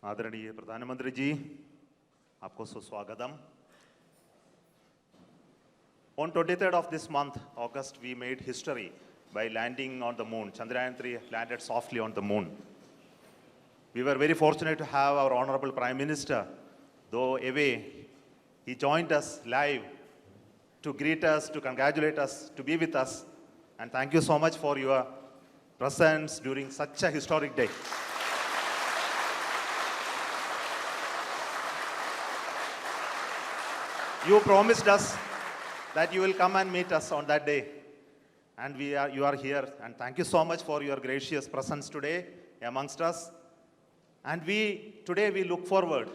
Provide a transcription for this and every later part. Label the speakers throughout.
Speaker 1: आदरणीय प्रधानमंत्री जी, आपको सुस्वागतम. On 23rd of this month, August, we made history by landing on the moon. Chandrayaan-3 landed softly on the moon. We were very fortunate to have our Honorable Prime Minister, though away, he joined us live to greet us, to congratulate us, to be with us. And thank you so much for your presence during such a historic day. You promised us that you will come and meet us on that day. And you are here. And thank you so much for your gracious presence today amongst us. And today we look forward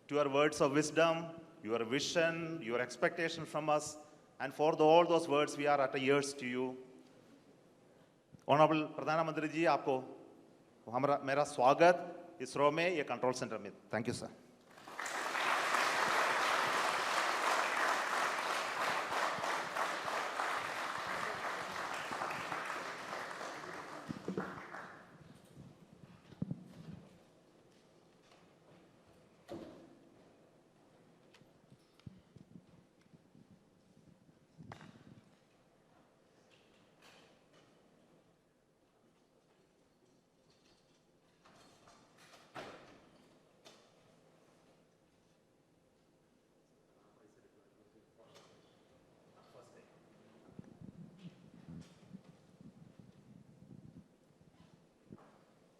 Speaker 1: to your words of wisdom, your vision, your expectation from us. And for all those words, we are at ears to you. Honorable Pradhana Mantri ji, आपको मेरा स्वागत इसरो में ये control centre में. Thank you, sir.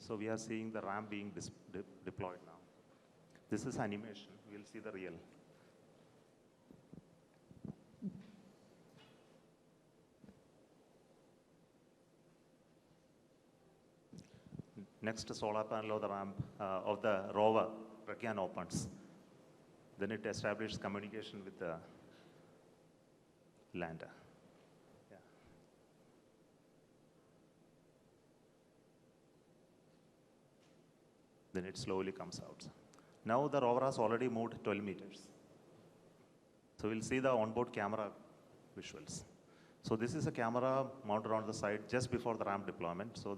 Speaker 1: So we are seeing the ramp being deployed now. This is animation. We'll see the real. Next solar panel of the ramp of the rover, Pragyan opens. Then it establishes communication with the lander. Then it slowly comes out. Now the rover has already moved 12 meters. So we'll see the onboard camera visuals. So this is a camera mounted on the side just before the ramp deployment. So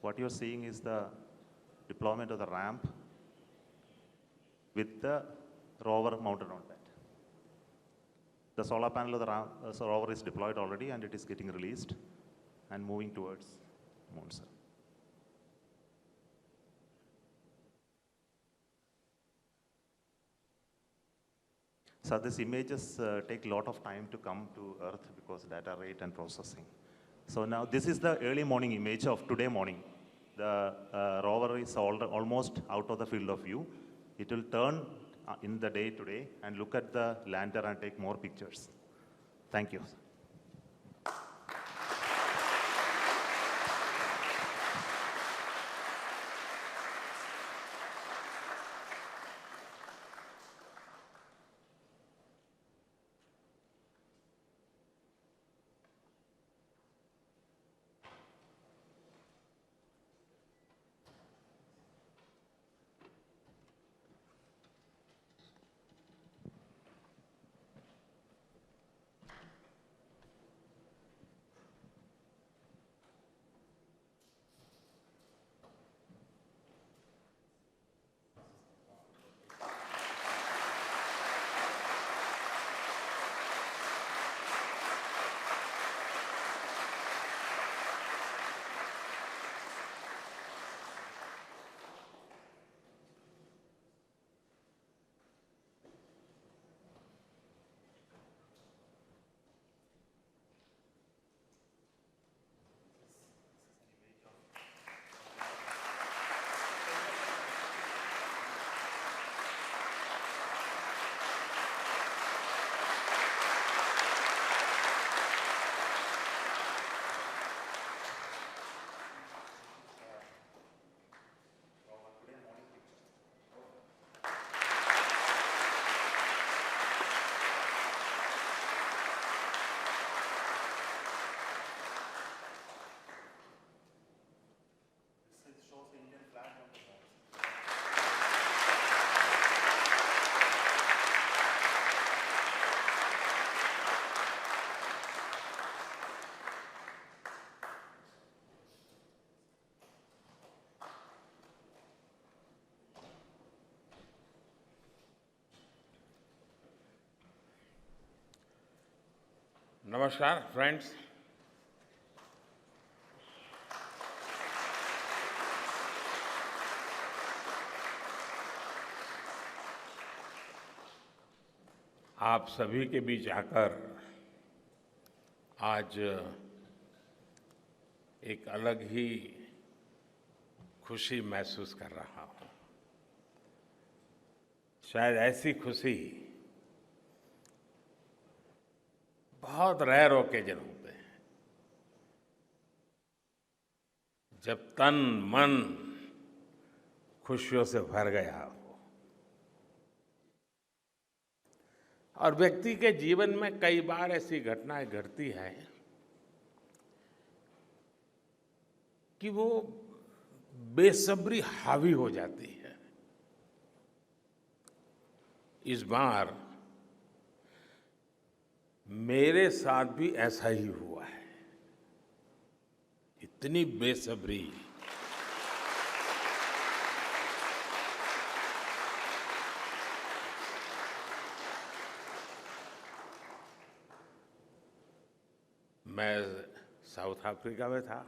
Speaker 1: what you're seeing is the deployment of the ramp with the rover mounted on that. The solar panel of the rover is deployed already and it is getting released and moving towards moon, sir. So these images take a lot of time to come to Earth because data rate and processing. So now this is the early morning image of today morning. The rover is almost out of the field of view. It will turn in the day today and look at the lander and take more pictures. Thank you.
Speaker 2: नमस्कार friends. आप सभी के बीच आकर आज एक अलग ही खुशी महसूस कर रहा हूं। शायद ऐसी खुशी बहुत रेयर ओकेजन होते हैं जब तन मन खुशियों से भर गया हो। और व्यक्ति के जीवन में कई बार ऐसी घटनाएं घटती हैं कि वो बेसब्री हावी हो जाती है। इस बार मेरे साथ भी ऐसा ही हुआ है। इतनी बेसब्री, मैं साउथ अफ्रीका में था,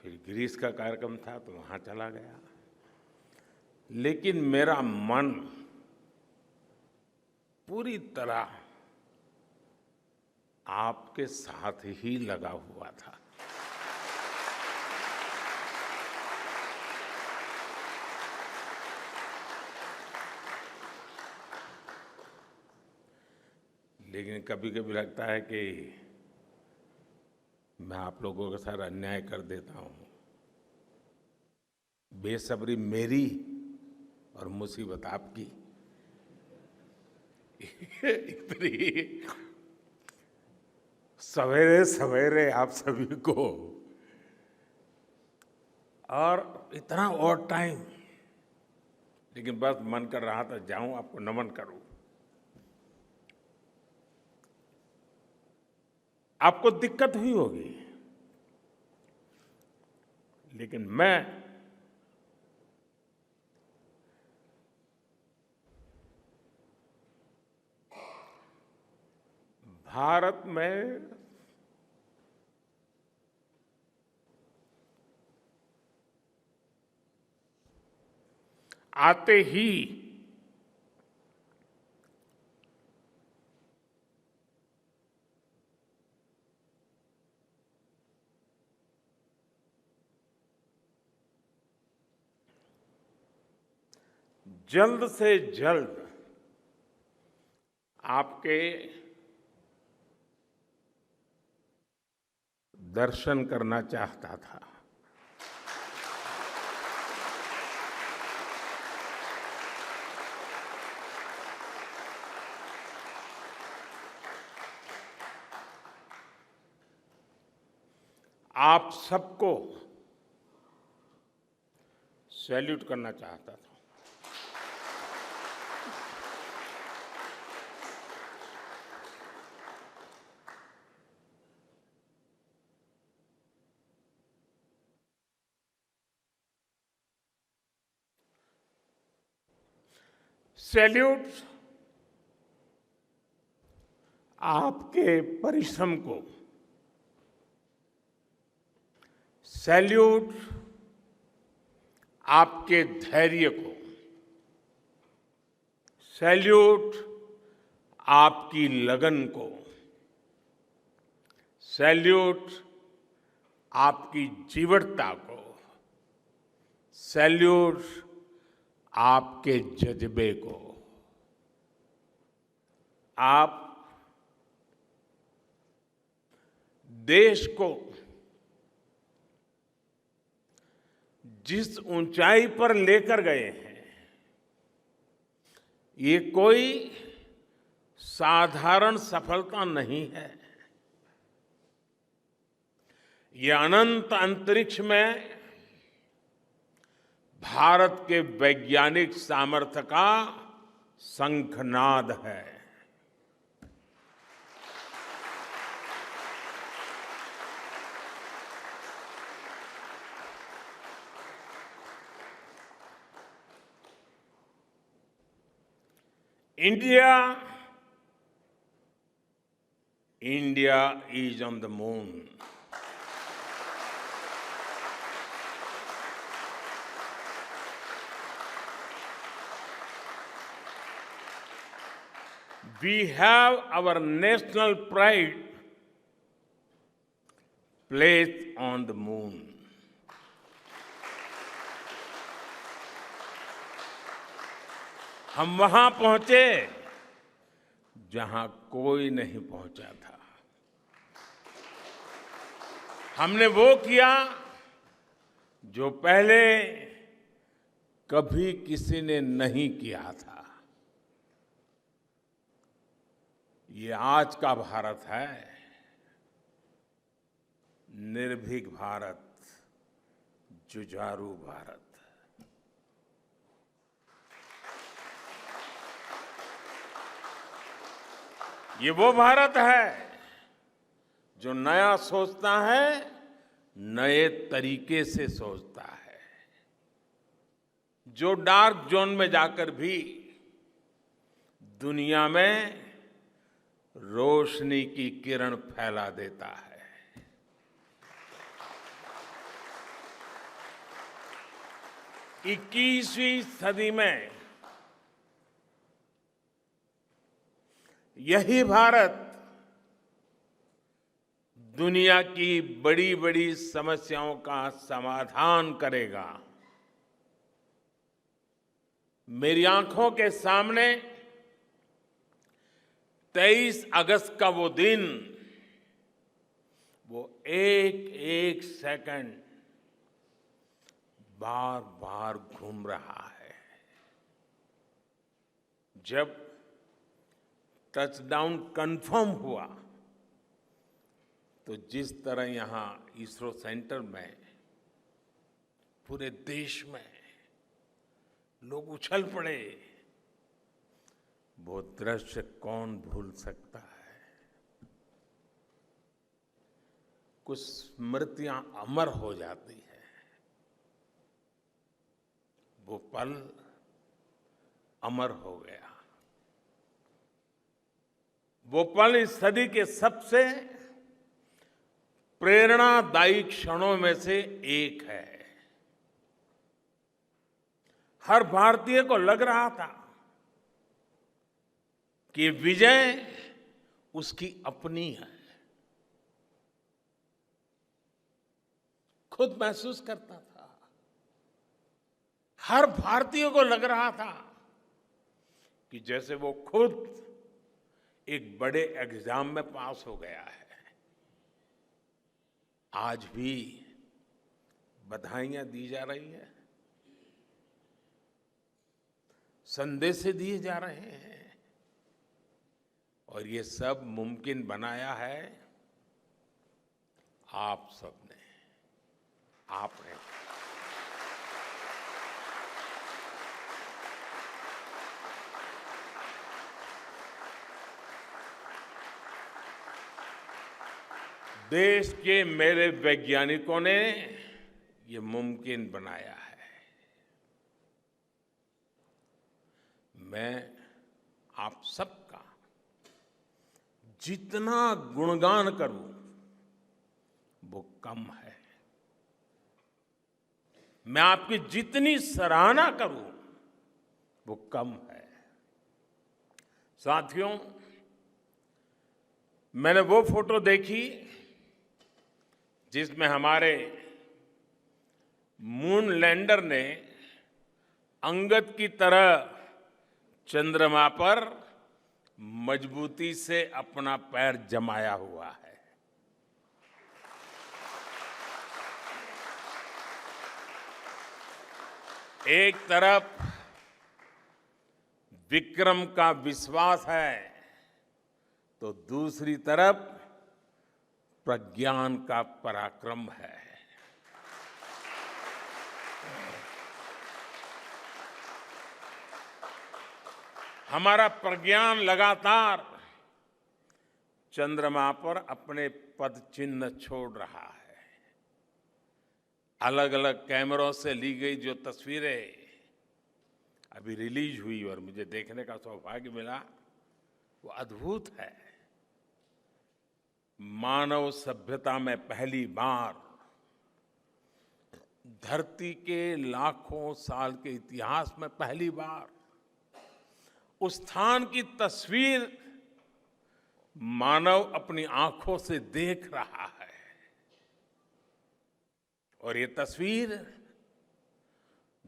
Speaker 2: फिर ग्रीस का कार्यक्रम था तो वहां चला गया, लेकिन मेरा मन पूरी तरह आपके साथ ही लगा हुआ था। लेकिन कभी कभी लगता है कि मैं आप लोगों के साथ अन्याय कर देता हूं। बेसब्री मेरी और मुसीबत आपकी। इतनी सवेरे सवेरे आप सभी को, और इतना और टाइम, लेकिन बस मन कर रहा था जाऊं आपको नमन करूं। आपको दिक्कत हुई होगी, लेकिन मैं भारत में आते ही जल्द से जल्द आपके दर्शन करना चाहता था। आप सबको सैल्यूट करना चाहता था। सैल्यूट आपके परिश्रम को, सैल्यूट आपके धैर्य को, सैल्यूट आपकी लगन को, सैल्यूट आपकी जीवटता को, सैल्यूट आपके जज्बे को। आप देश को जिस ऊंचाई पर लेकर गए हैं, ये कोई साधारण सफलता नहीं है। ये अनंत अंतरिक्ष में भारत के वैज्ञानिक सामर्थ्य का शंखनाद है। India India is on the moon. We have our national pride placed on the moon. हम वहां पहुंचे जहां कोई नहीं पहुंचा था। हमने वो किया जो पहले कभी किसी ने नहीं किया था। ये आज का भारत है, निर्भीक भारत, जुझारू भारत। ये वो भारत है जो नया सोचता है, नए तरीके से सोचता है, जो डार्क जोन में जाकर भी दुनिया में रोशनी की किरण फैला देता है। 21वीं सदी में यही भारत दुनिया की बड़ी बड़ी समस्याओं का समाधान करेगा। मेरी आंखों के सामने 23 अगस्त का वो दिन, वो एक एक सेकंड बार बार घूम रहा है। जब टचडाउन कंफर्म हुआ तो जिस तरह यहां इसरो सेंटर में पूरे देश में लोग उछल पड़े, वो दृश्य कौन भूल सकता है। कुछ स्मृतियां अमर हो जाती है। वो पल अमर हो गया। वो पल इस सदी के सबसे प्रेरणादायी क्षणों में से एक है। हर भारतीय को लग रहा था कि विजय उसकी अपनी है। खुद महसूस करता था। हर भारतीय को लग रहा था कि जैसे वो खुद एक बड़े एग्जाम में पास हो गया है। आज भी बधाइयां दी जा रही हैं, संदेश दिए जा रहे हैं, और ये सब मुमकिन बनाया है आप सबने, आपने। देश के मेरे वैज्ञानिकों ने ये मुमकिन बनाया है। मैं आप सबका जितना गुणगान करूं वो कम है। मैं आपकी जितनी सराहना करूं वो कम है। साथियों, मैंने वो फोटो देखी जिसमें हमारे मून लैंडर ने अंगद की तरह चंद्रमा पर मजबूती से अपना पैर जमाया हुआ है। एक तरफ विक्रम का विश्वास है तो दूसरी तरफ प्रज्ञान का पराक्रम है। हमारा प्रज्ञान लगातार चंद्रमा पर अपने पद चिन्ह छोड़ रहा है। अलग अलग कैमरों से ली गई जो तस्वीरें अभी रिलीज हुई और मुझे देखने का सौभाग्य मिला, वो अद्भुत है। मानव सभ्यता में पहली बार धरती के लाखों साल के इतिहास में पहली बार उस स्थान की तस्वीर मानव अपनी आंखों से देख रहा है। और ये तस्वीर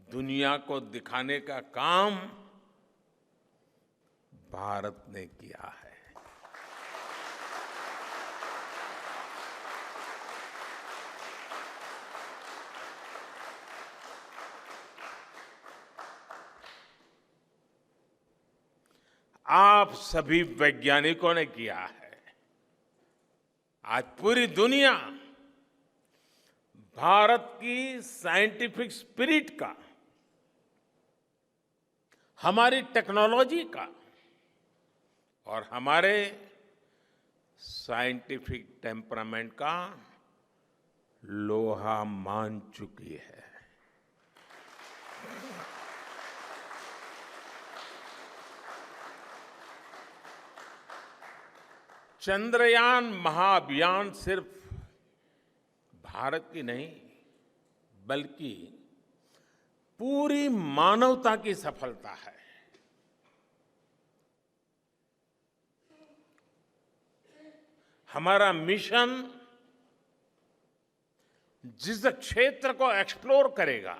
Speaker 2: दुनिया को दिखाने का काम भारत ने किया है। आप सभी वैज्ञानिकों ने किया है। आज पूरी दुनिया भारत की साइंटिफिक स्पिरिट का, हमारी टेक्नोलॉजी का और हमारे साइंटिफिक टेम्परामेंट का लोहा मान चुकी है। चंद्रयान महाअभियान सिर्फ भारत की नहीं बल्कि पूरी मानवता की सफलता है। हमारा मिशन जिस क्षेत्र को एक्सप्लोर करेगा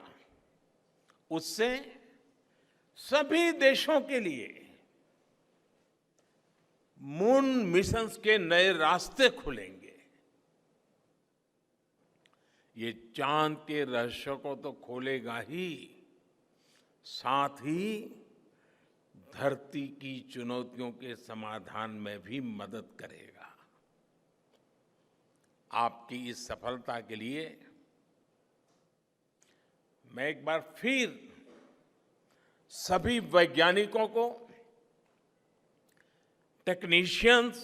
Speaker 2: उससे सभी देशों के लिए मून मिशंस के नए रास्ते खुलेंगे। ये चांद के रहस्य को तो खोलेगा ही, साथ ही धरती की चुनौतियों के समाधान में भी मदद करेगा। आपकी इस सफलता के लिए मैं एक बार फिर सभी वैज्ञानिकों को, टेक्नीशियंस,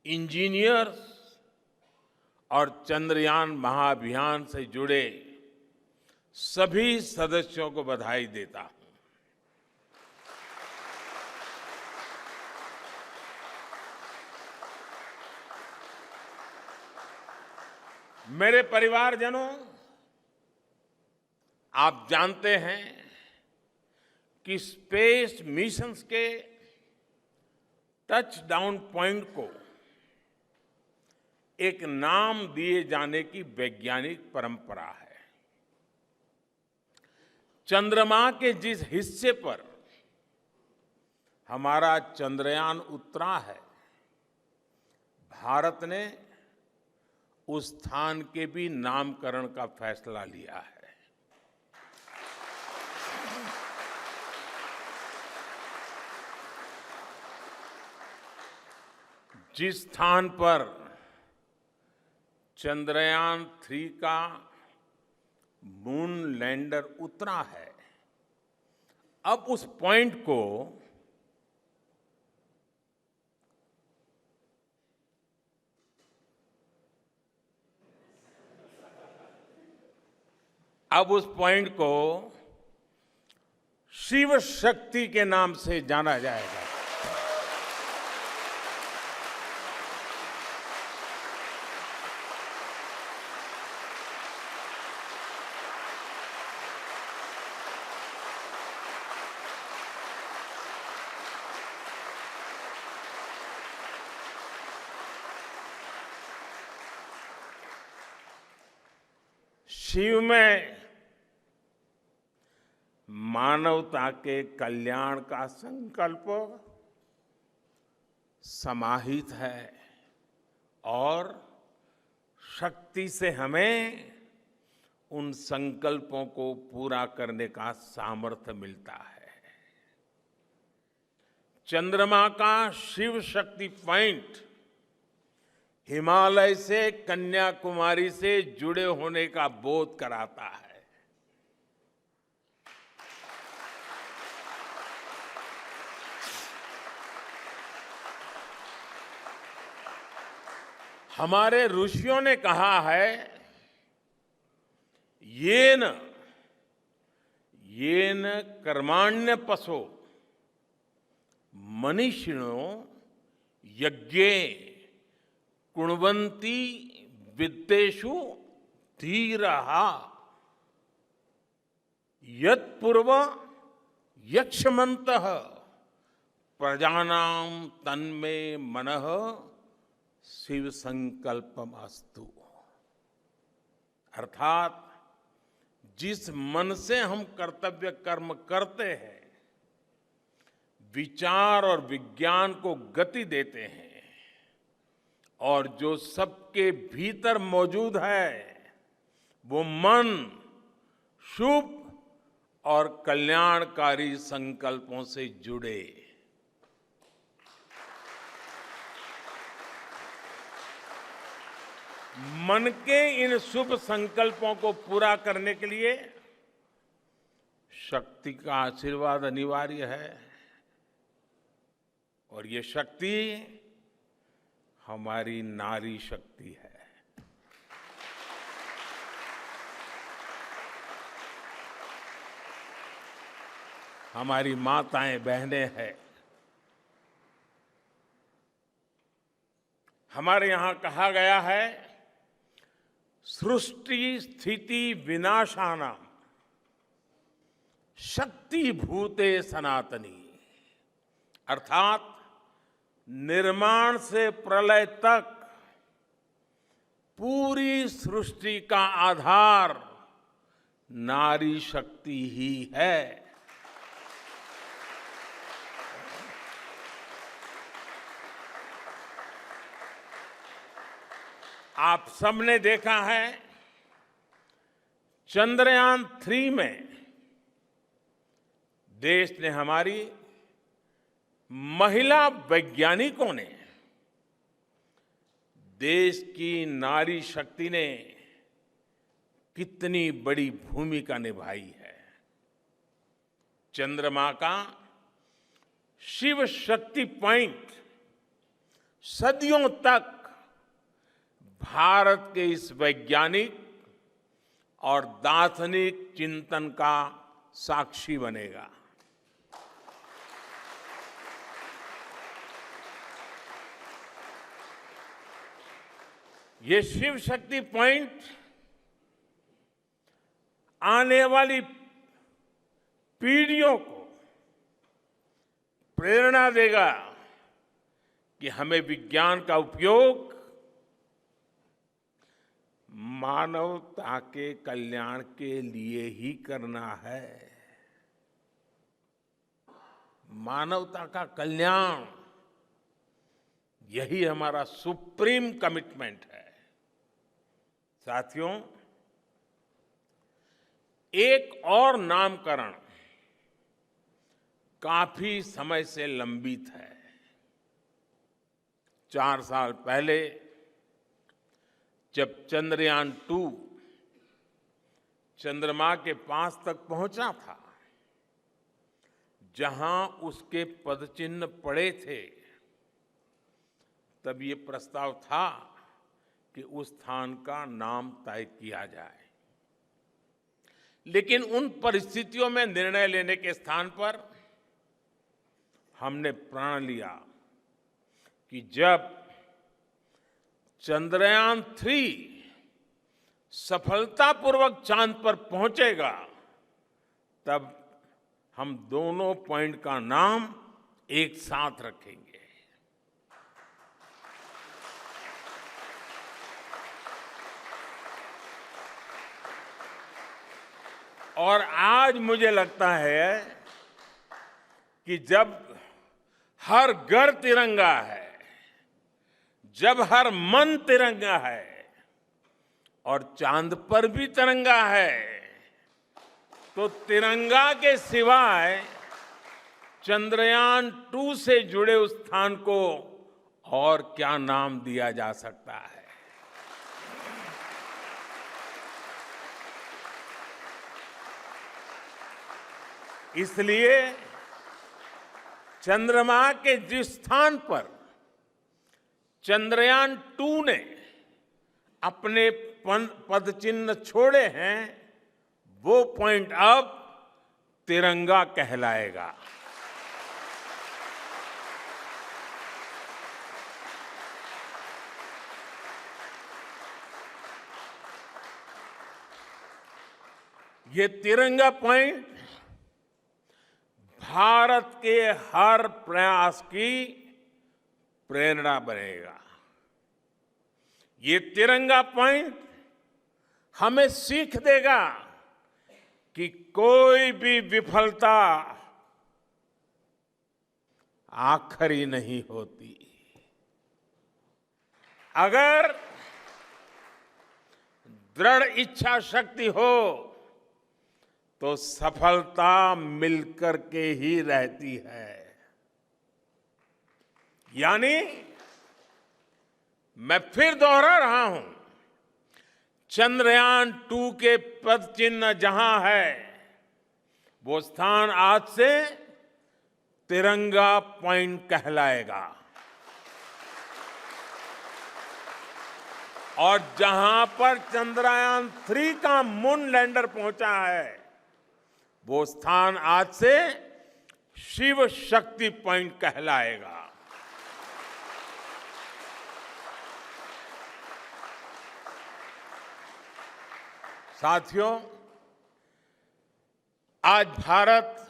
Speaker 2: इंजीनियर्स और चंद्रयान महाअभियान से जुड़े सभी सदस्यों को बधाई देता हूं। मेरे परिवारजनों, आप जानते हैं कि स्पेस मिशंस के टच डाउन पॉइंट को एक नाम दिए जाने की वैज्ञानिक परंपरा है। चंद्रमा के जिस हिस्से पर हमारा चंद्रयान उतरा है, भारत ने उस स्थान के भी नामकरण का फैसला लिया है। जिस स्थान पर चंद्रयान 3 का मून लैंडर उतरा है, अब उस पॉइंट को शिव शक्ति के नाम से जाना जाएगा। शिव में मानवता के कल्याण का संकल्प समाहित है और शक्ति से हमें उन संकल्पों को पूरा करने का सामर्थ्य मिलता है। चंद्रमा का शिव शक्ति पॉइंट हिमालय से कन्याकुमारी से जुड़े होने का बोध कराता है। हमारे ऋषियों ने कहा है, येन कर्माण्य पशो मनीषिणो यज्ञे कुण्वन्ति वित्तेषु धीरः यत्पूर्व यक्ष्मन्तः प्रजानां तन्मे मनः शिव संकल्पमस्तु। अर्थात जिस मन से हम कर्तव्य कर्म करते हैं, विचार और विज्ञान को गति देते हैं, और जो सबके भीतर मौजूद है, वो मन शुभ और कल्याणकारी संकल्पों से जुड़े। मन के इन शुभ संकल्पों को पूरा करने के लिए शक्ति का आशीर्वाद अनिवार्य है, और ये शक्ति हमारी नारी शक्ति है। हमारी माताएं बहनें हैं। हमारे यहां कहा गया है, सृष्टि स्थिति विनाशानां शक्ति भूते सनातनी। अर्थात निर्माण से प्रलय तक पूरी सृष्टि का आधार नारी शक्ति ही है। आप सबने देखा है, चंद्रयान 3 में देश ने, हमारी महिला वैज्ञानिकों ने, देश की नारी शक्ति ने कितनी बड़ी भूमिका निभाई है। चंद्रमा का शिव शक्ति पॉइंट सदियों तक भारत के इस वैज्ञानिक और दार्शनिक चिंतन का साक्षी बनेगा। ये शिव शक्ति पॉइंट आने वाली पीढ़ियों को प्रेरणा देगा कि हमें विज्ञान का उपयोग मानवता के कल्याण के लिए ही करना है। मानवता का कल्याण, यही हमारा सुप्रीम कमिटमेंट है। साथियों, एक और नामकरण काफी समय से लंबित है। 4 साल पहले जब चंद्रयान 2 चंद्रमा के पास तक पहुंचा था, जहां उसके पदचिन्ह पड़े थे, तब ये प्रस्ताव था कि उस स्थान का नाम तय किया जाए। लेकिन उन परिस्थितियों में निर्णय लेने के स्थान पर हमने प्रण लिया कि जब चंद्रयान 3 सफलतापूर्वक चांद पर पहुंचेगा, तब हम दोनों पॉइंट का नाम एक साथ रखेंगे। और आज मुझे लगता है कि जब हर घर तिरंगा है, जब हर मन तिरंगा है और चांद पर भी तिरंगा है, तो तिरंगा के सिवाय चंद्रयान 2 से जुड़े उस स्थान को और क्या नाम दिया जा सकता है। इसलिए चंद्रमा के जिस स्थान पर चंद्रयान 2 ने अपने पदचिन्ह छोड़े हैं, वो पॉइंट अब तिरंगा कहलाएगा। ये तिरंगा पॉइंट भारत के हर प्रयास की प्रेरणा बनेगा। ये तिरंगा पॉइंट हमें सीख देगा कि कोई भी विफलता आखिरी नहीं होती। अगर दृढ़ इच्छा शक्ति हो तो सफलता मिलकर के ही रहती है। यानी मैं फिर दोहरा रहा हूं, चंद्रयान 2 के पद चिन्ह जहां है, वो स्थान आज से तिरंगा पॉइंट कहलाएगा। और जहां पर चंद्रयान 3 का मून लैंडर पहुंचा है, वो स्थान आज से शिव शक्ति पॉइंट कहलाएगा। साथियों, आज भारत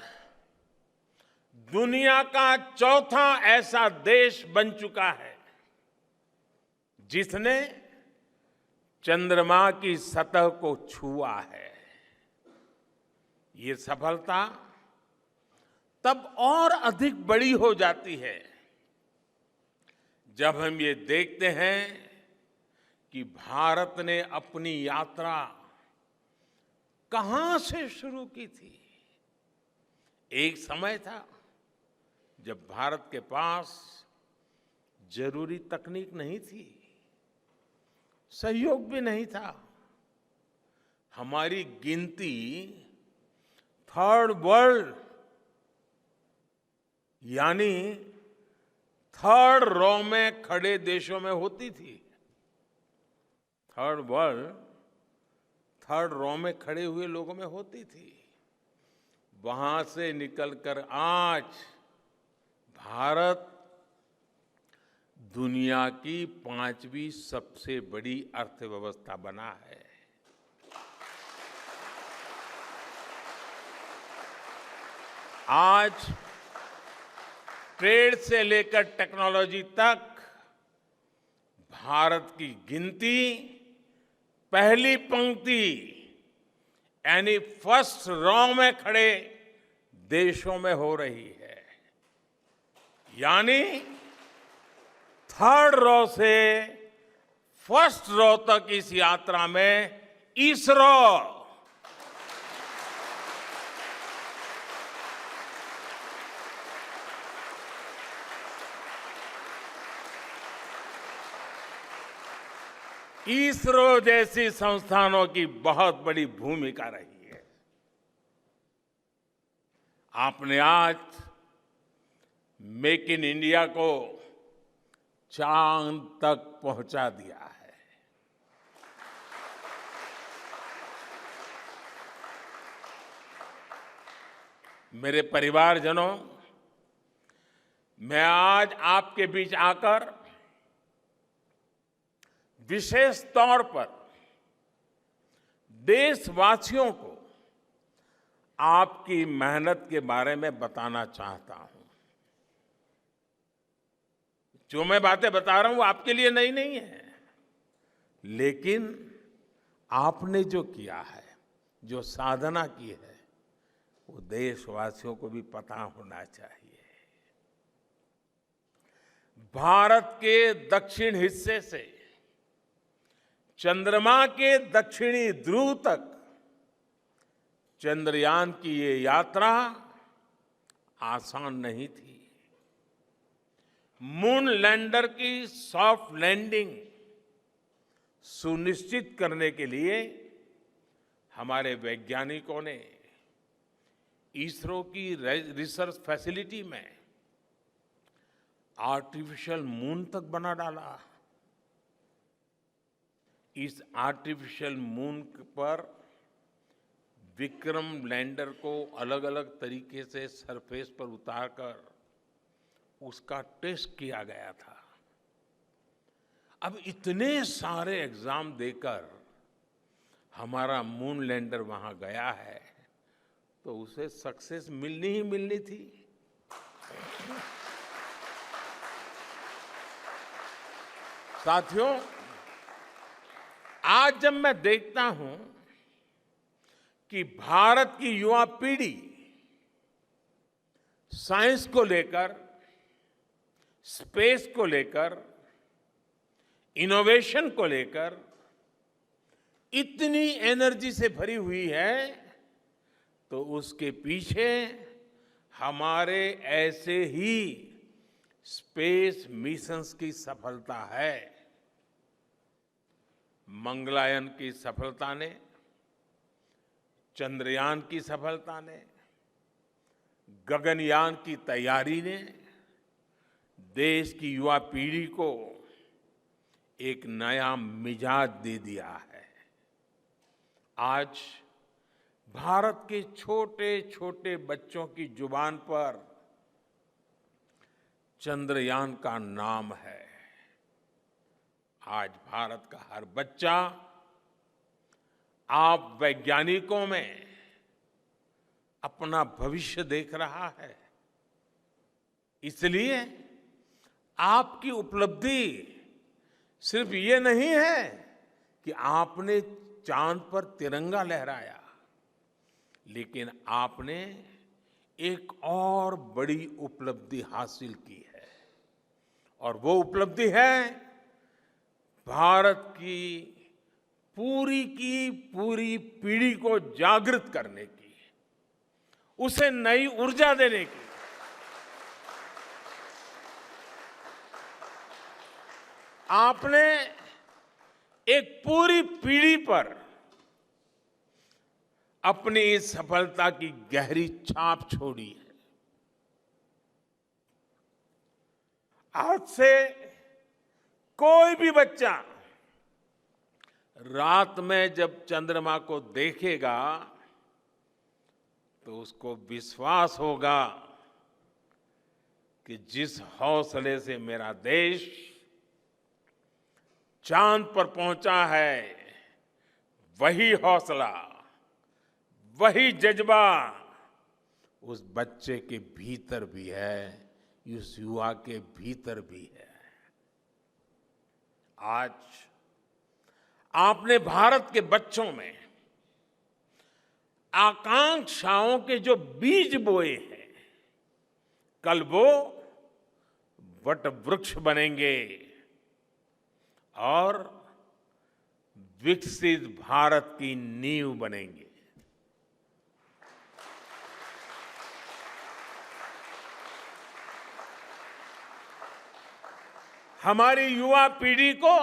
Speaker 2: दुनिया का चौथा ऐसा देश बन चुका है जिसने चंद्रमा की सतह को छुआ है। ये सफलता तब और अधिक बड़ी हो जाती है जब हम ये देखते हैं कि भारत ने अपनी यात्रा कहां से शुरू की थी। एक समय था जब भारत के पास जरूरी तकनीक नहीं थी, सहयोग भी नहीं था। हमारी गिनती थर्ड वर्ल्ड यानी थर्ड रो में खड़े देशों में होती थी। थर्ड वर्ल्ड थर्ड रो में खड़े हुए लोगों में होती थी। वहां से निकलकर आज भारत दुनिया की 5वीं सबसे बड़ी अर्थव्यवस्था बना है। आज ट्रेड से लेकर टेक्नोलॉजी तक भारत की गिनती पहली पंक्ति यानी फर्स्ट रो में खड़े देशों में हो रही है। यानी थर्ड रो से फर्स्ट रो तक इस यात्रा में इसरो इसरो जैसी संस्थानों की बहुत बड़ी भूमिका रही है। आपने आज मेक इन इंडिया को चांद तक पहुंचा दिया है। मेरे परिवारजनों, मैं आज आपके बीच आकर विशेष तौर पर देशवासियों को आपकी मेहनत के बारे में बताना चाहता हूं। जो मैं बातें बता रहा हूं वो आपके लिए नई नहीं है, लेकिन आपने जो किया है, जो साधना की है, वो देशवासियों को भी पता होना चाहिए। भारत के दक्षिण हिस्से से चंद्रमा के दक्षिणी ध्रुव तक चंद्रयान की ये यात्रा आसान नहीं थी। मून लैंडर की सॉफ्ट लैंडिंग सुनिश्चित करने के लिए हमारे वैज्ञानिकों ने इसरो की रिसर्च फैसिलिटी में आर्टिफिशियल मून तक बना डाला। इस आर्टिफिशियल मून पर विक्रम लैंडर को अलग अलग तरीके से सरफेस पर उतारकर उसका टेस्ट किया गया था। अब इतने सारे एग्जाम देकर हमारा मून लैंडर वहां गया है तो उसे सक्सेस मिलनी ही मिलनी थी। साथियों, आज जब मैं देखता हूं कि भारत की युवा पीढ़ी साइंस को लेकर, स्पेस को लेकर, इनोवेशन को लेकर इतनी एनर्जी से भरी हुई है, तो उसके पीछे हमारे ऐसे ही स्पेस मिशंस की सफलता है। मंगलयान की सफलता ने, चंद्रयान की सफलता ने, गगनयान की तैयारी ने देश की युवा पीढ़ी को एक नया मिजाज दे दिया है। आज भारत के छोटे छोटे बच्चों की जुबान पर चंद्रयान का नाम है। आज भारत का हर बच्चा आप वैज्ञानिकों में अपना भविष्य देख रहा है। इसलिए आपकी उपलब्धि सिर्फ ये नहीं है कि आपने चांद पर तिरंगा लहराया, लेकिन आपने एक और बड़ी उपलब्धि हासिल की है, और वो उपलब्धि है भारत की पूरी पीढ़ी को जागृत करने की, उसे नई ऊर्जा देने की। आपने एक पूरी पीढ़ी पर अपनी इस सफलता की गहरी छाप छोड़ी है। आज से कोई भी बच्चा रात में जब चंद्रमा को देखेगा तो उसको विश्वास होगा कि जिस हौसले से मेरा देश चांद पर पहुंचा है, वही हौसला, वही जज्बा उस बच्चे के भीतर भी है, उस युवा के भीतर भी है। आज आपने भारत के बच्चों में आकांक्षाओं के जो बीज बोए हैं, कल वो वट वृक्ष बनेंगे और विकसित भारत की नींव बनेंगे। हमारी युवा पीढ़ी को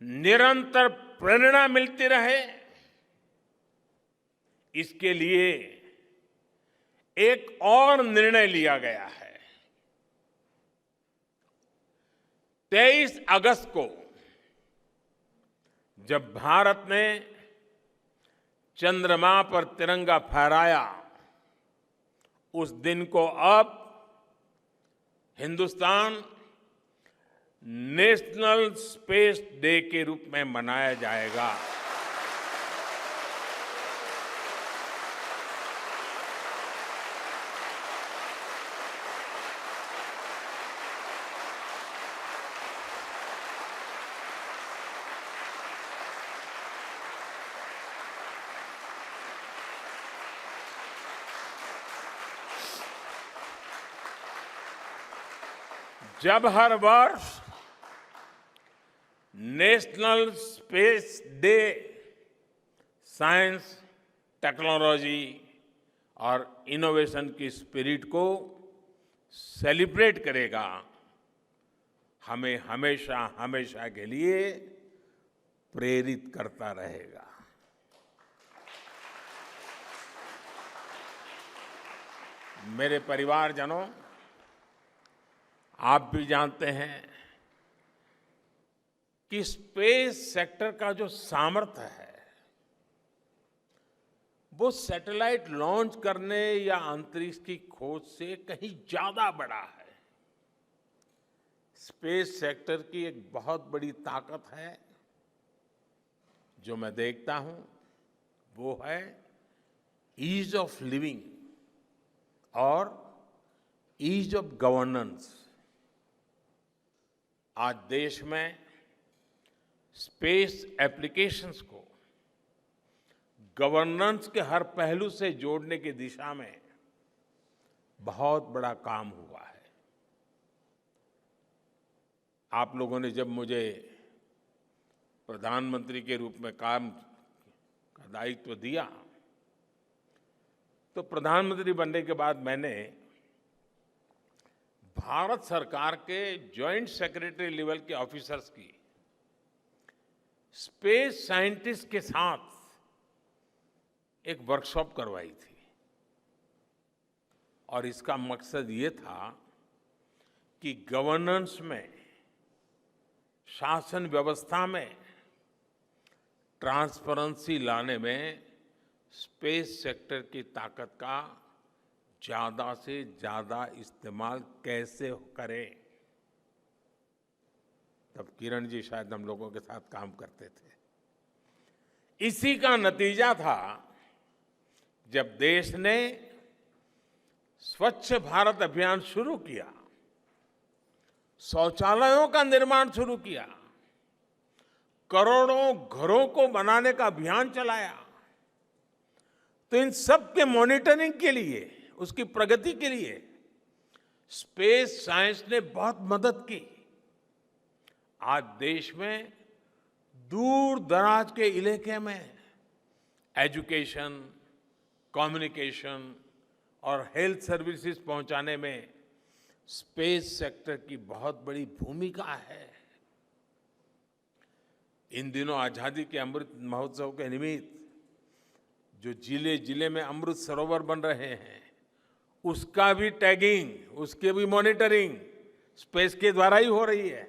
Speaker 2: निरंतर प्रेरणा मिलती रहे, इसके लिए एक और निर्णय लिया गया है। 23 अगस्त को जब भारत ने चंद्रमा पर तिरंगा फहराया, उस दिन को अब हिंदुस्तान नेशनल स्पेस डे के रूप में मनाया जाएगा। जब हर वर्ष national space day science, technology और इनोवेशन की स्पिरिट को सेलिब्रेट करेगा, हमें हमेशा हमेशा के लिए प्रेरित करता रहेगा। मेरे परिवारजनों, आप भी जानते हैं कि स्पेस सेक्टर का जो सामर्थ्य है, वो सैटेलाइट लॉन्च करने या अंतरिक्ष की खोज से कहीं ज्यादा बड़ा है। स्पेस सेक्टर की एक बहुत बड़ी ताकत है जो मैं देखता हूं वो है ईज ऑफ लिविंग और ईज ऑफ गवर्नेंस। आज देश में स्पेस एप्लीकेशंस को गवर्नेंस के हर पहलू से जोड़ने की दिशा में बहुत बड़ा काम हुआ है। आप लोगों ने जब मुझे प्रधानमंत्री के रूप में काम का दायित्व दिया तो प्रधानमंत्री बनने के बाद मैंने भारत सरकार के जॉइंट सेक्रेटरी लेवल के ऑफिसर्स की स्पेस साइंटिस्ट के साथ एक वर्कशॉप करवाई थी और इसका मकसद ये था कि गवर्नेंस में, शासन व्यवस्था में ट्रांसपेरेंसी लाने में स्पेस सेक्टर की ताकत का ज्यादा से ज्यादा इस्तेमाल कैसे करें। तब किरण जी शायद हम लोगों के साथ काम करते थे। इसी का नतीजा था जब देश ने स्वच्छ भारत अभियान शुरू किया, शौचालयों का निर्माण शुरू किया, करोड़ों घरों को बनाने का अभियान चलाया। तो इन सब के मॉनिटरिंग के लिए, उसकी प्रगति के लिए स्पेस साइंस ने बहुत मदद की। आज देश में दूर दराज के इलाके में एजुकेशन, कम्युनिकेशन और हेल्थ सर्विसेज पहुंचाने में स्पेस सेक्टर की बहुत बड़ी भूमिका है। इन दिनों आजादी के अमृत महोत्सव के निमित्त जो जिले जिले में अमृत सरोवर बन रहे हैं, उसका भी टैगिंग, उसके भी मॉनिटरिंग स्पेस के द्वारा ही हो रही है।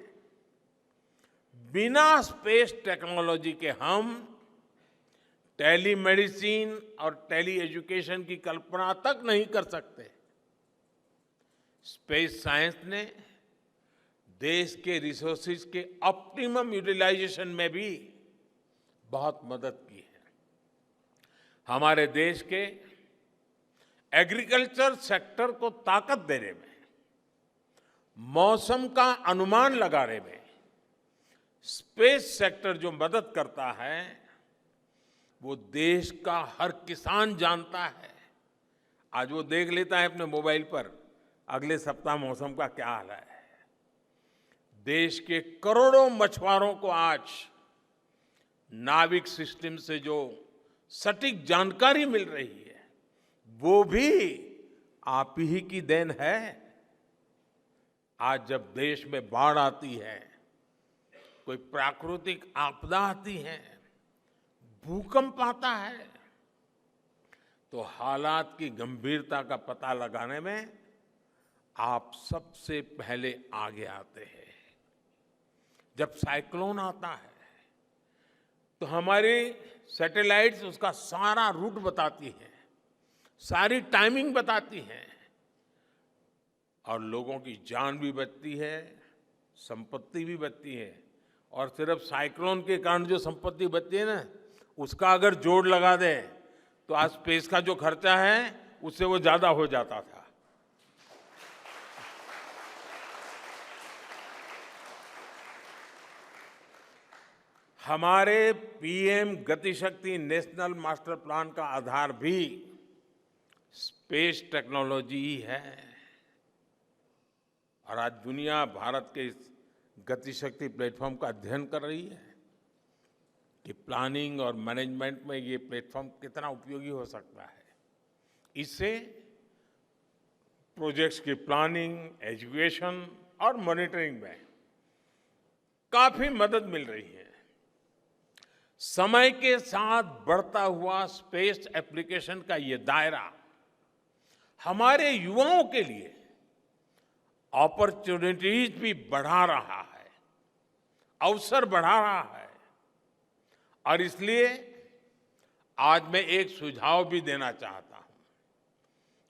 Speaker 2: बिना स्पेस टेक्नोलॉजी के हम टेलीमेडिसिन और टेली एजुकेशन की कल्पना तक नहीं कर सकते। स्पेस साइंस ने देश के रिसोर्सेज के ऑप्टिमम यूटिलाइजेशन में भी बहुत मदद की है। हमारे देश के एग्रीकल्चर सेक्टर को ताकत देने में, मौसम का अनुमान लगाने में स्पेस सेक्टर जो मदद करता है वो देश का हर किसान जानता है। आज वो देख लेता है अपने मोबाइल पर अगले सप्ताह मौसम का क्या हाल है। देश के करोड़ों मछुआरों को आज नाविक सिस्टम से जो सटीक जानकारी मिल रही है वो भी आप ही की देन है। आज जब देश में बाढ़ आती है, कोई प्राकृतिक आपदा आती है, भूकंप आता है, तो हालात की गंभीरता का पता लगाने में आप सबसे पहले आगे आते हैं। जब साइक्लोन आता है तो हमारी सैटेलाइट्स उसका सारा रूट बताती हैं, सारी टाइमिंग बताती हैं और लोगों की जान भी बचती है, संपत्ति भी बचती है। और सिर्फ साइक्लोन के कारण जो संपत्ति बचती है ना, उसका अगर जोड़ लगा दे तो आज स्पेस का जो खर्चा है उससे वो ज्यादा हो जाता था। हमारे PM Gatishakti national master plan का आधार भी स्पेस टेक्नोलॉजी ही है। और आज दुनिया भारत के इस गतिशक्ति प्लेटफॉर्म का अध्ययन कर रही है कि प्लानिंग और मैनेजमेंट में ये प्लेटफॉर्म कितना उपयोगी हो सकता है। इससे प्रोजेक्ट्स की प्लानिंग, एजुकेशन और मॉनिटरिंग में काफी मदद मिल रही है। समय के साथ बढ़ता हुआ स्पेस एप्लीकेशन का ये दायरा हमारे युवाओं के लिए अपॉर्चुनिटीज भी बढ़ा रहा है, अवसर बढ़ा रहा है। और इसलिए आज मैं एक सुझाव भी देना चाहता हूं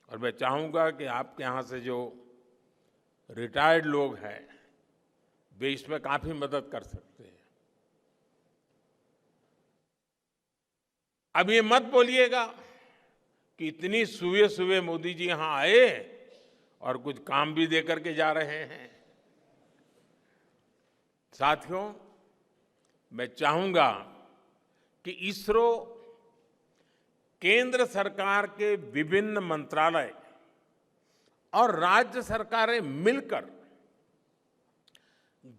Speaker 2: और मैं चाहूंगा कि आपके यहां से जो रिटायर्ड लोग हैं वे इसमें काफी मदद कर सकते हैं। अब ये मत बोलिएगा कि इतनी सुबह सुबह मोदी जी यहां आए और कुछ काम भी दे करके जा रहे हैं। साथियों, मैं चाहूंगा कि इसरो केंद्र सरकार के विभिन्न मंत्रालय और राज्य सरकारें मिलकर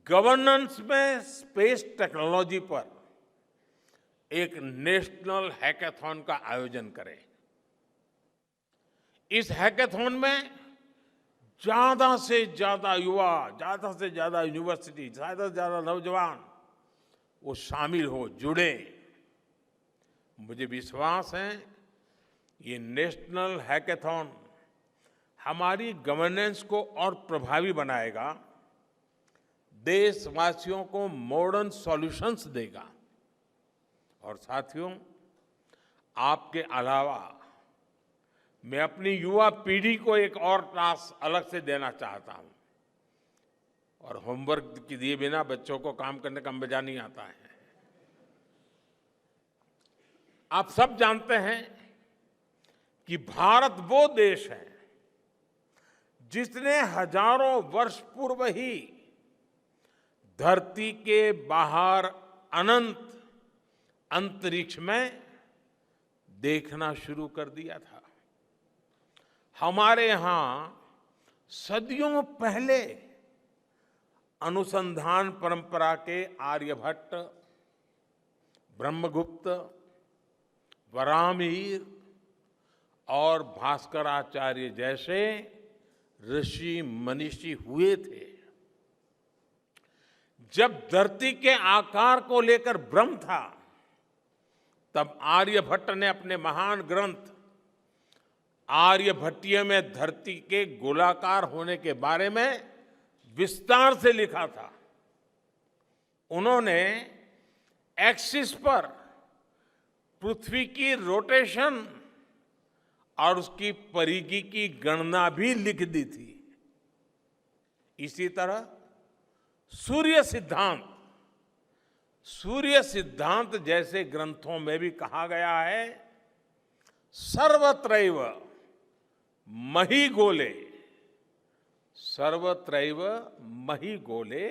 Speaker 2: गवर्नेंस में स्पेस टेक्नोलॉजी पर एक नेशनल हैकाथॉन का आयोजन करें। इस हैकाथॉन में ज्यादा से ज्यादा युवा, ज्यादा से ज्यादा यूनिवर्सिटी, ज्यादा से ज्यादा नौजवान वो शामिल हो, जुड़े। मुझे विश्वास है ये नेशनल हैकाथॉन हमारी गवर्नेंस को और प्रभावी बनाएगा, देशवासियों को मॉडर्न सॉल्यूशंस देगा। और साथियों, आपके अलावा मैं अपनी युवा पीढ़ी को एक और टास्क अलग से देना चाहता हूं। और होमवर्क के दिए बिना बच्चों को काम करने का मजा नहीं आता है। आप सब जानते हैं कि भारत वो देश है जिसने हजारों वर्ष पूर्व ही धरती के बाहर अनंत अंतरिक्ष में देखना शुरू कर दिया था। हमारे यहां सदियों पहले अनुसंधान परंपरा के आर्यभट्ट, ब्रह्मगुप्त, वराहमिहिर और भास्कराचार्य जैसे ऋषि मनीषी हुए थे। जब धरती के आकार को लेकर भ्रम था, तब आर्यभट्ट ने अपने महान ग्रंथ आर्यभट्टीय में धरती के गोलाकार होने के बारे में विस्तार से लिखा था। उन्होंने एक्सिस पर पृथ्वी की रोटेशन और उसकी परिधि की गणना भी लिख दी थी। इसी तरह सूर्य सिद्धांत जैसे ग्रंथों में भी कहा गया है, सर्वत्रैव महिगोले, सर्वत्रैव महिगोले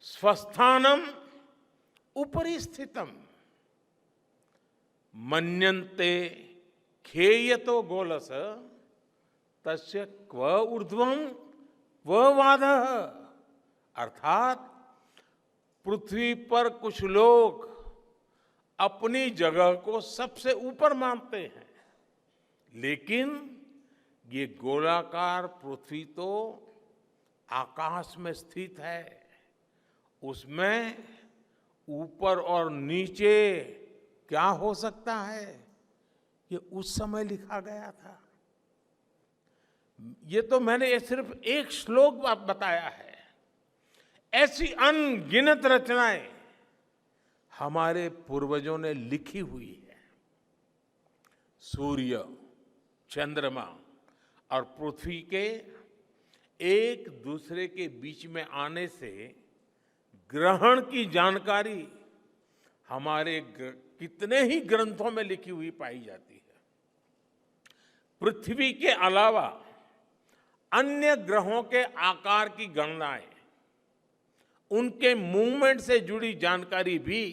Speaker 2: स्वस्थानम उपरि स्थितम मन्यन्ते खेयतो गोलस तस्य क्व ऊर्ध्वं क्व वादः। अर्थात पृथ्वी पर कुछ लोग अपनी जगह को सबसे ऊपर मानते हैं, लेकिन ये गोलाकार पृथ्वी तो आकाश में स्थित है, उसमें ऊपर और नीचे क्या हो सकता है, ये उस समय लिखा गया था। ये तो मैंने सिर्फ एक श्लोक बताया है। ऐसी अनगिनत रचनाएं हमारे पूर्वजों ने लिखी हुई है। सूर्य, चंद्रमा और पृथ्वी के एक दूसरे के बीच में आने से ग्रहण की जानकारी हमारे कितने ही ग्रंथों में लिखी हुई पाई जाती है। पृथ्वी के अलावा अन्य ग्रहों के आकार की गणनाएं, उनके मूवमेंट से जुड़ी जानकारी भी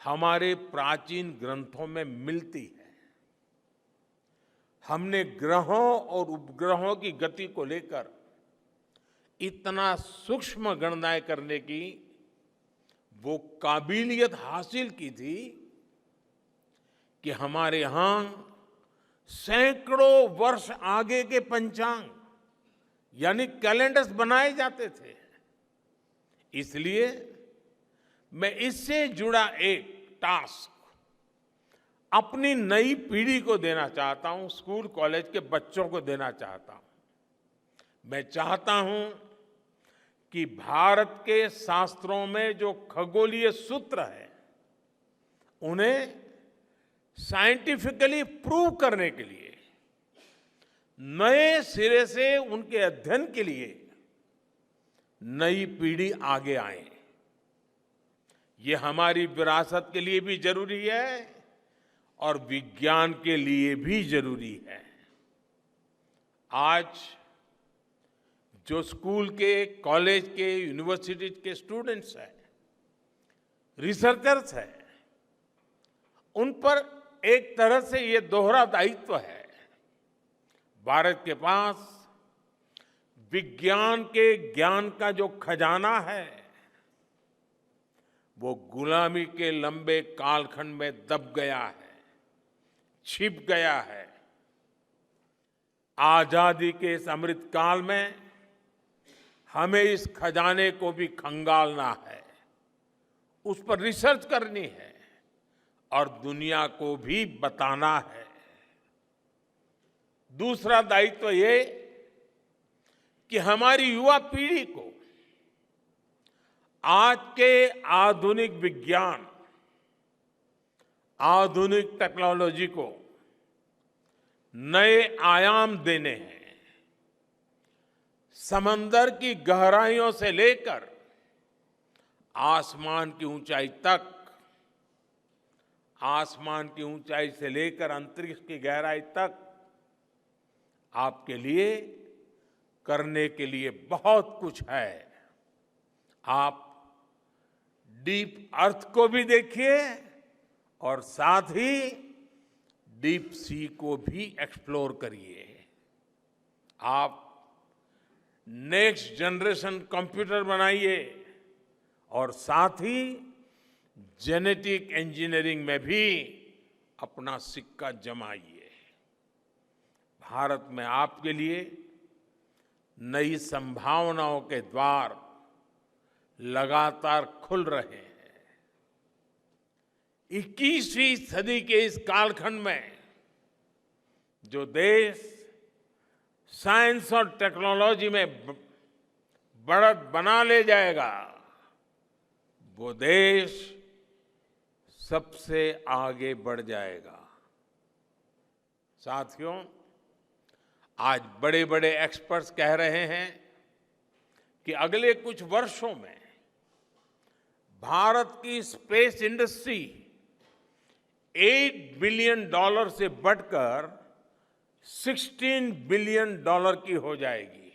Speaker 2: हमारे प्राचीन ग्रंथों में मिलती है। हमने ग्रहों और उपग्रहों की गति को लेकर इतना सूक्ष्म गणनाएं करने की वो काबिलियत हासिल की थी कि हमारे यहां सैकड़ों वर्ष आगे के पंचांग यानी कैलेंडर्स बनाए जाते थे। इसलिए मैं इससे जुड़ा एक टास्क अपनी नई पीढ़ी को देना चाहता हूं, स्कूल कॉलेज के बच्चों को देना चाहता हूं। मैं चाहता हूं कि भारत के शास्त्रों में जो खगोलीय सूत्र है, उन्हें साइंटिफिकली प्रूव करने के लिए नए सिरे से उनके अध्ययन के लिए नई पीढ़ी आगे आए। ये हमारी विरासत के लिए भी जरूरी है और विज्ञान के लिए भी जरूरी है। आज जो स्कूल के, कॉलेज के, यूनिवर्सिटी के स्टूडेंट्स हैं, रिसर्चर्स हैं, उन पर एक तरह से ये दोहरा दायित्व है। भारत के पास विज्ञान के ज्ञान का जो खजाना है, वो गुलामी के लंबे कालखंड में दब गया है, छिप गया है। आजादी के इस अमृत काल में हमें इस खजाने को भी खंगालना है, उस पर रिसर्च करनी है और दुनिया को भी बताना है। दूसरा दायित्व ये कि हमारी युवा पीढ़ी को आज के आधुनिक विज्ञान, आधुनिक टेक्नोलॉजी को नए आयाम देने हैं। समंदर की गहराइयों से लेकर आसमान की ऊंचाई तक, आसमान की ऊंचाई से लेकर अंतरिक्ष की गहराई तक आपके लिए करने के लिए बहुत कुछ है। आप डीप अर्थ को भी देखिए और साथ ही डीप सी को भी एक्सप्लोर करिए। आप नेक्स्ट जनरेशन कंप्यूटर बनाइए और साथ ही जेनेटिक इंजीनियरिंग में भी अपना सिक्का जमाइए। भारत में आपके लिए नई संभावनाओं के द्वार लगातार खुल रहे हैं। 21वीं सदी के इस कालखंड में जो देश साइंस और टेक्नोलॉजी में बढ़त बना ले जाएगा, वो देश सबसे आगे बढ़ जाएगा। साथियों, आज बड़े बड़े एक्सपर्ट्स कह रहे हैं कि अगले कुछ वर्षों में भारत की स्पेस इंडस्ट्री $8 बिलियन से बढ़कर $16 बिलियन की हो जाएगी।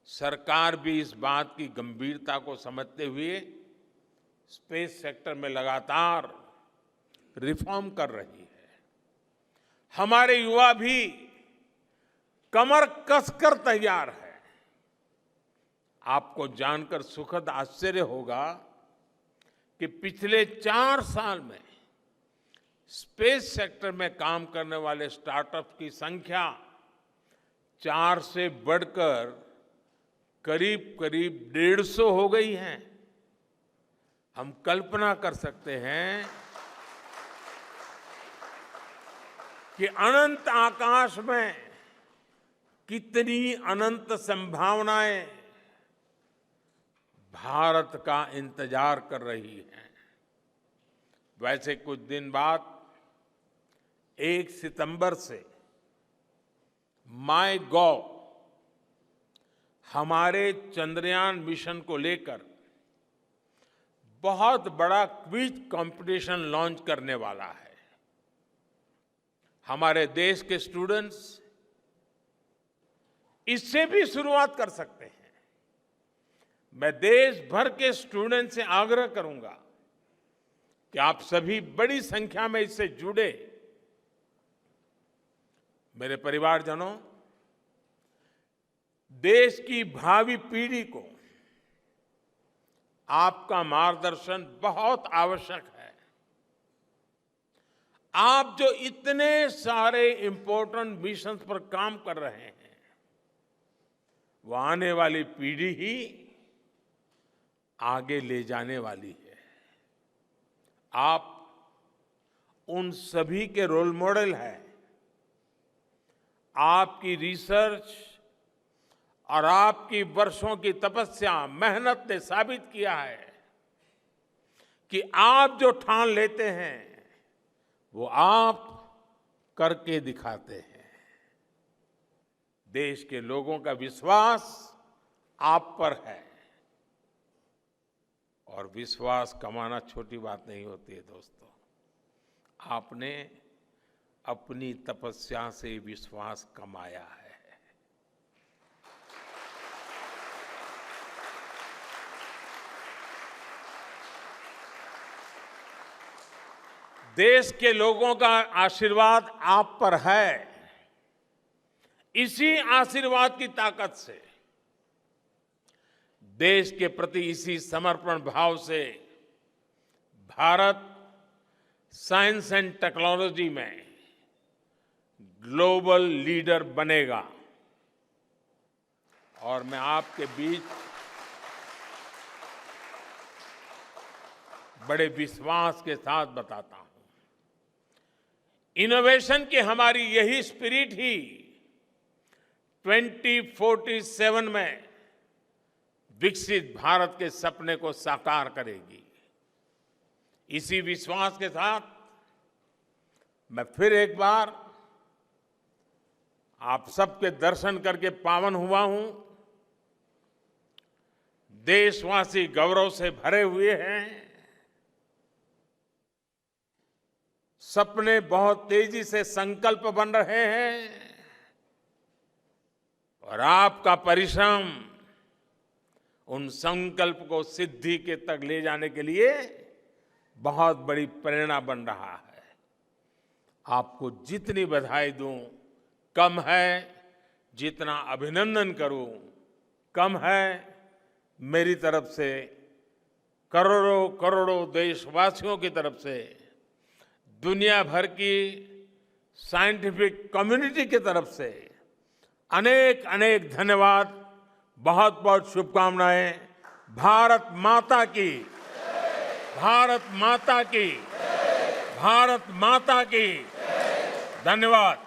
Speaker 2: सरकार भी इस बात की गंभीरता को समझते हुए स्पेस सेक्टर में लगातार रिफॉर्म कर रही है। हमारे युवा भी कमर कसकर तैयार है। आपको जानकर सुखद आश्चर्य होगा कि पिछले 4 साल में स्पेस सेक्टर में काम करने वाले स्टार्टअप्स की संख्या 4 से बढ़कर करीब करीब 150 हो गई है। हम कल्पना कर सकते हैं कि अनंत आकाश में कितनी अनंत संभावनाएं भारत का इंतजार कर रही हैं। वैसे कुछ दिन बाद 1 सितंबर से MyGov हमारे चंद्रयान मिशन को लेकर बहुत बड़ा क्विज कंपटीशन लॉन्च करने वाला है। हमारे देश के स्टूडेंट्स इससे भी शुरुआत कर सकते हैं। मैं देश भर के स्टूडेंट से आग्रह करूंगा कि आप सभी बड़ी संख्या में इससे जुड़े। मेरे परिवारजनों, देश की भावी पीढ़ी को आपका मार्गदर्शन बहुत आवश्यक है। आप जो इतने सारे इंपॉर्टेंट मिशंस पर काम कर रहे हैं, वो आने वाली पीढ़ी ही आगे ले जाने वाली है। आप उन सभी के रोल मॉडल हैं। आपकी रिसर्च और आपकी वर्षों की तपस्या, मेहनत ने साबित किया है कि आप जो ठान लेते हैं वो आप करके दिखाते हैं। देश के लोगों का विश्वास आप पर है। और विश्वास कमाना छोटी बात नहीं होती है दोस्तों। आपने अपनी तपस्या से विश्वास कमाया है। देश के लोगों का आशीर्वाद आप पर है। इसी आशीर्वाद की ताकत से, देश के प्रति इसी समर्पण भाव से भारत साइंस एंड टेक्नोलॉजी में ग्लोबल लीडर बनेगा। और मैं आपके बीच बड़े विश्वास के साथ बताता हूं, इनोवेशन की हमारी यही स्पिरिट ही 2047 में विकसित भारत के सपने को साकार करेगी। इसी विश्वास के साथ मैं फिर एक बार आप सबके दर्शन करके पावन हुआ हूं। देशवासी गौरव से भरे हुए हैं। सपने बहुत तेजी से संकल्प बन रहे हैं और आपका परिश्रम उन संकल्प को सिद्धि के तक ले जाने के लिए बहुत बड़ी प्रेरणा बन रहा है। आपको जितनी बधाई दूं कम है, जितना अभिनंदन करूं कम है। मेरी तरफ से, करोड़ों करोड़ों देशवासियों की तरफ से, दुनिया भर की साइंटिफिक कम्युनिटी की तरफ से अनेक अनेक धन्यवाद, बहुत बहुत शुभकामनाएं। भारत माता की, भारत माता की, भारत माता की। धन्यवाद।